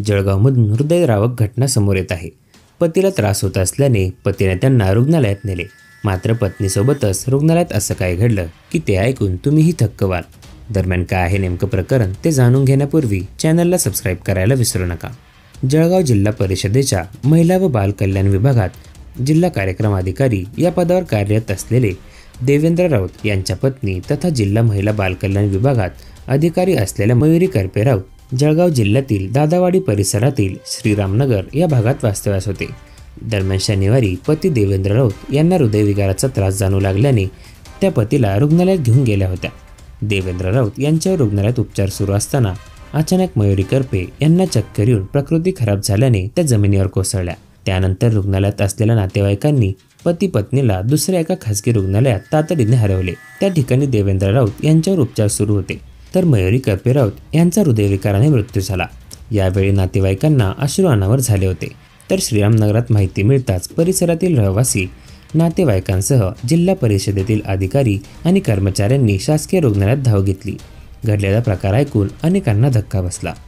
जळगावमधून हृदयद्रावक घटना समोर येत आहे। पतीला त्रास होत असल्याने पतीने त्यांना रुग्णालयात नेले, मात्र पत्नीसोबतच रुग्णालयात असं काय घडलं की ते ऐकून तुम्हीही थक्क व्हाल। दरम्यान काय आहे नेमकं प्रकरण ते जाणून घेण्यापूर्वी चॅनलला सबस्क्राईब करायला विसरू नका। जळगाव जिल्हा परिषदेच्या महिला व बाल कल्याण विभागात जिल्हा कार्यक्रम अधिकारी या पदावर कार्यरत असलेले देवेंद्र राऊत यांच्या पत्नी तथा जिल्हा महिला बाल कल्याण विभागात अधिकारी असलेल्या मयुरी करपे राऊत जळगाव जिल्ह्यातील दादावाडी परिसरातील श्रीरामनगर या भागात वास्तव्यास होते। दरम्यान शनिवारी पती देवेंद्र राऊत यांना हृदयविकाराचा त्रास जाणवू लागल्याने त्या पतीला रुग्णालयात घेऊन गेल्या होत्या। देवेंद्र राऊत यांच्यावर रुग्णालयात उपचार सुरू असताना अचानक मयुरी करपे यांना चक्कर येऊन प्रकृती खराब झाल्याने त्या जमिनीवर कोसळल्या। त्यानंतर रुग्णालयात असलेल्या नातेवाईकांनी पती पत्नीला दुसऱ्या एका खासगी रुग्णालयात तातडीने हलवले। त्या ठिकाणी देवेंद्र राऊत यांच्यावर उपचार सुरू होते, तर मयुरी करपे राऊत यांचा हृदयविकाराने मृत्यू झाला। यावेळी नातेवाईकांना अश्रू अनावर झाले होते। तर श्रीरामनगरात माहिती मिळताच परिसरातील रहिवासी, नातेवाईकांसह जिल्हा परिषदेतील अधिकारी आणि कर्मचाऱ्यांनी शासकीय रुग्णालयात धाव घेतली। घडलेला प्रकार ऐकून अनेकांना धक्का बसला।